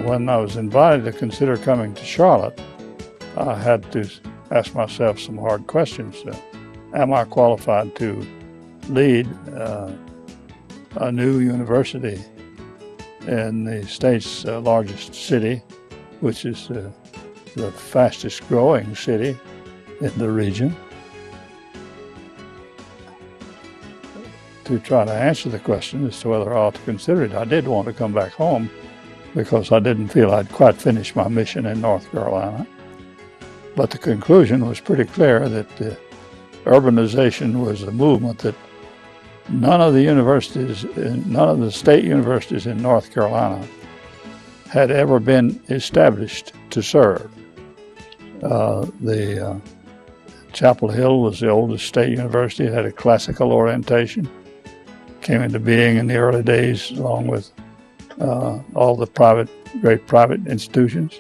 when I was invited to consider coming to Charlotte, I had to ask myself some hard questions. Am I qualified to lead a new university in the state's largest city, which is the fastest growing city in the region? To try to answer the question as to whether I ought to consider it, I did want to come back home because I didn't feel I'd quite finished my mission in North Carolina. But the conclusion was pretty clear that urbanization was a movement that none of the state universities in North Carolina had ever been established to serve. Chapel Hill was the oldest state university. It had a classical orientation. Came into being in the early days along with all the great private institutions.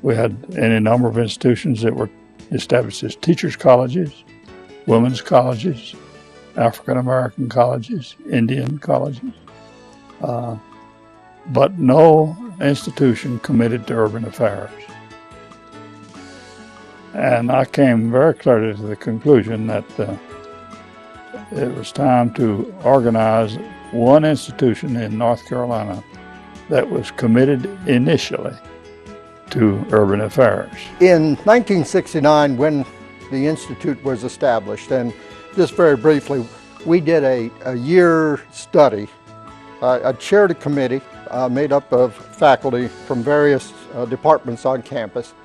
We had any number of institutions that were established as teachers' colleges, women's colleges, African-American colleges, Indian colleges, but no institution committed to urban affairs. And I came very clearly to the conclusion that it was time to organize one institution in North Carolina that was committed initially to urban affairs. In 1969, when the Institute was established, and just very briefly, we did a year study. I chaired a committee made up of faculty from various departments on campus,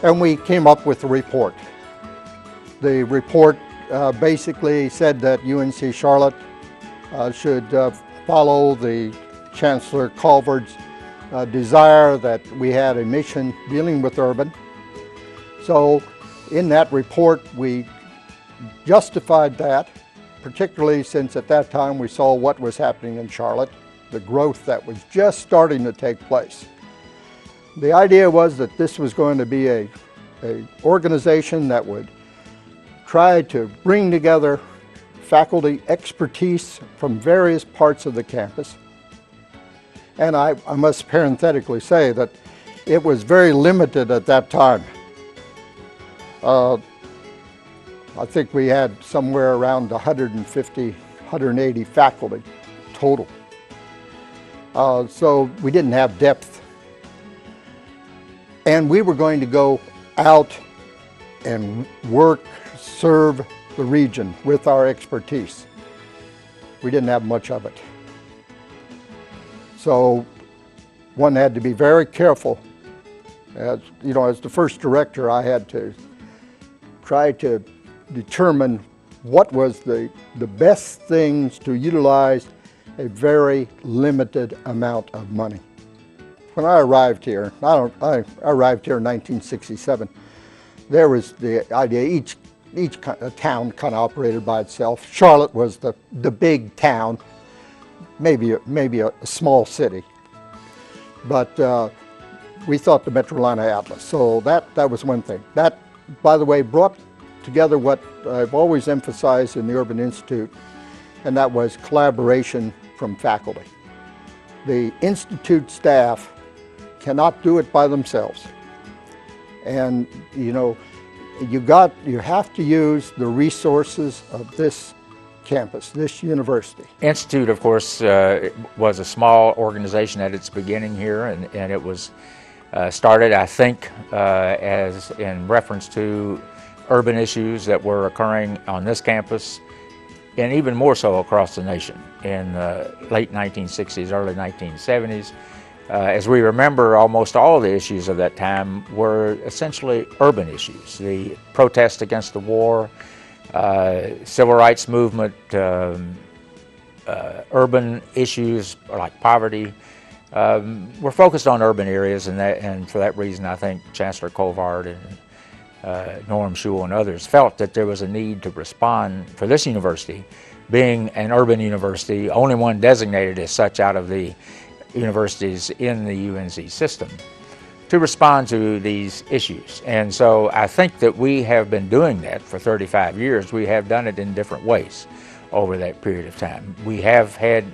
and we came up with a report. The report basically said that UNC Charlotte should follow the Chancellor Culver's desire that we had a mission dealing with urban. So in that report we justified that, particularly since at that time we saw what was happening in Charlotte, the growth that was just starting to take place. The idea was that this was going to be a organization that would try to bring together faculty expertise from various parts of the campus. And I must parenthetically say that it was very limited at that time. I think we had somewhere around 150, 180 faculty total. So we didn't have depth. And we were going to go out and serve the region with our expertise. We didn't have much of it. So one had to be very careful. As the first director, I had to try to determine what was the best things to utilize a very limited amount of money. When I arrived here, I arrived here in 1967, there was the idea each town kind of operated by itself. Charlotte was the big town, maybe a small city, but we thought the Metrolina Atlas. So that was one thing. That, by the way, brought together what I've always emphasized in the Urban Institute, and that was collaboration from faculty. The Institute staff cannot do it by themselves. And you have to use the resources of this campus, this university. Institute, of course, was a small organization at its beginning here, and it was started, I think, as in reference to urban issues that were occurring on this campus, and even more so across the nation in the late 1960s, early 1970s. As we remember, almost all the issues of that time were essentially urban issues. The protest against the war, civil rights movement, urban issues like poverty, were focused on urban areas, and for that reason I think Chancellor Colvard and Norm Shule and others felt that there was a need to respond for this university, being an urban university, only one designated as such out of the universities in the UNC system, to respond to these issues. And so I think that we have been doing that for 35 years. We have done it in different ways over that period of time. We have had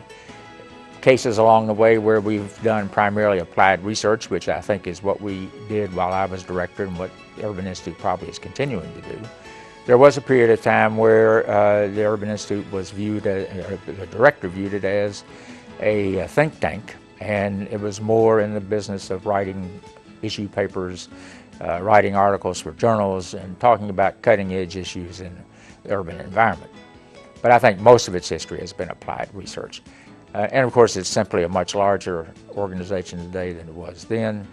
cases along the way where we've done primarily applied research, which I think is what we did while I was director and what the Urban Institute probably is continuing to do. There was a period of time where the Urban Institute was viewed, the director viewed it as a think tank, and it was more in the business of writing issue papers, writing articles for journals, and talking about cutting-edge issues in the urban environment. But I think most of its history has been applied research. And of course, it's simply a much larger organization today than it was then.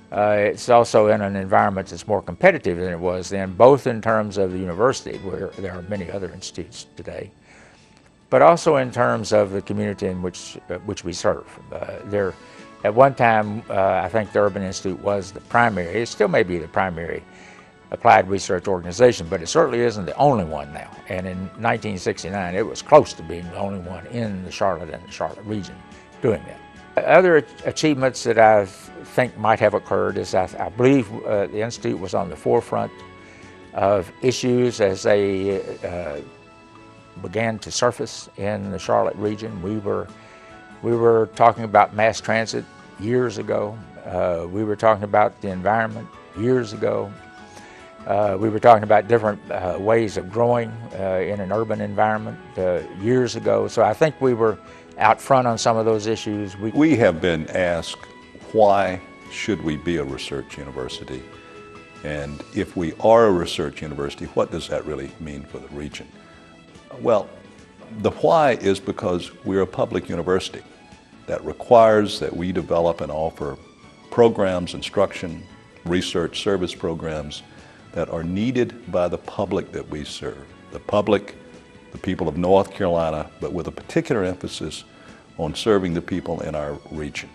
It's also in an environment that's more competitive than it was then, both in terms of the university, where there are many other institutes today, but also in terms of the community in which we serve. At one time, I think the Urban Institute was the primary, it still may be the primary applied research organization, but it certainly isn't the only one now. And in 1969, it was close to being the only one in the Charlotte and the Charlotte region doing that. Other achievements that I think might have occurred is I believe the Institute was on the forefront of issues as they began to surface in the Charlotte region. We were talking about mass transit years ago. We were talking about the environment years ago. We were talking about different ways of growing in an urban environment years ago. So I think we were out front on some of those issues. We have been asked, why should we be a research university? And if we are a research university, what does that really mean for the region? Well, the why is because we're a public university that requires that we develop and offer programs, instruction, research, service programs that are needed by the public that we serve. The public, the people of North Carolina, but with a particular emphasis on serving the people in our region.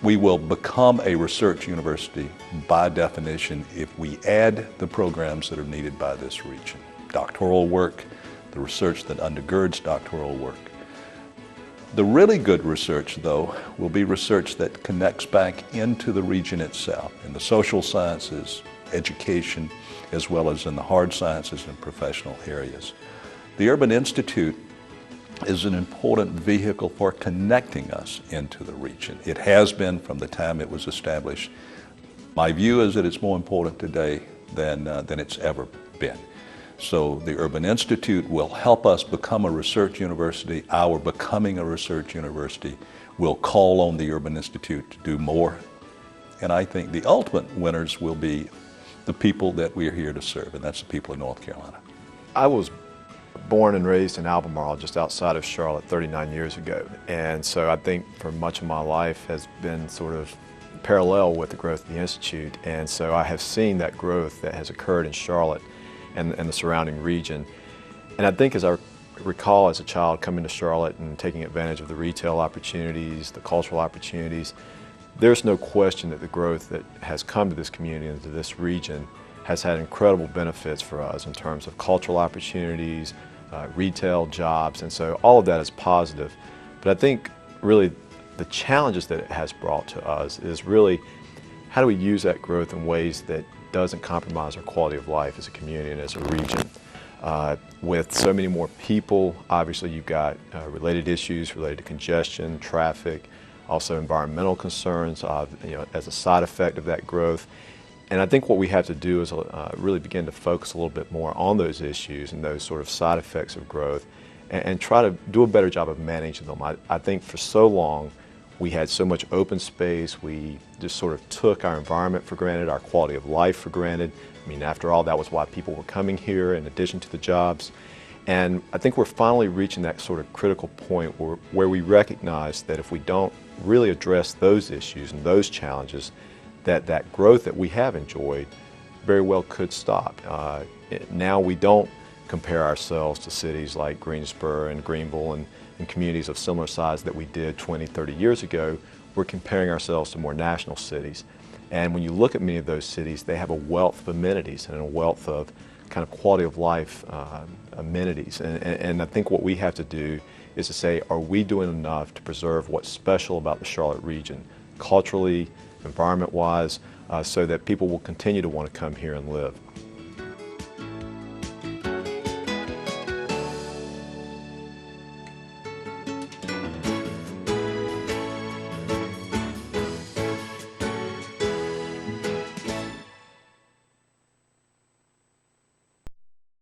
We will become a research university by definition if we add the programs that are needed by this region. Doctoral work, the research that undergirds doctoral work. The really good research, though, will be research that connects back into the region itself, in the social sciences, education, as well as in the hard sciences and professional areas. The Urban Institute is an important vehicle for connecting us into the region. It has been from the time it was established. My view is that it's more important today than it's ever been. So the Urban Institute will help us become a research university. Our becoming a research university will call on the Urban Institute to do more. And I think the ultimate winners will be the people that we are here to serve, and that's the people of North Carolina. I was born and raised in Albemarle, just outside of Charlotte, 39 years ago. And so I think for much of my life has been sort of parallel with the growth of the Institute. And so I have seen that growth that has occurred in Charlotte and the surrounding region. And I think as I recall as a child coming to Charlotte and taking advantage of the retail opportunities, the cultural opportunities, there's no question that the growth that has come to this community and to this region has had incredible benefits for us in terms of cultural opportunities, retail, jobs, and so all of that is positive. But I think really the challenges that it has brought to us is really how do we use that growth in ways that doesn't compromise our quality of life as a community and as a region. With so many more people, obviously you've got related issues related to congestion, traffic, also environmental concerns as a side effect of that growth. And I think what we have to do is really begin to focus a little bit more on those issues and those sort of side effects of growth and try to do a better job of managing them. I think for so long we had so much open space, we just sort of took our environment for granted, our quality of life for granted. I mean, after all, that was why people were coming here in addition to the jobs. And I think we're finally reaching that sort of critical point where we recognize that if we don't really address those issues and those challenges, that growth that we have enjoyed very well could stop. Now we don't compare ourselves to cities like Greensboro and Greenville and communities of similar size that we did 20, 30 years ago. We're comparing ourselves to more national cities. And when you look at many of those cities, they have a wealth of amenities and a wealth of kind of quality of life amenities. And I think what we have to do is to say, are we doing enough to preserve what's special about the Charlotte region, culturally, environment-wise, so that people will continue to want to come here and live.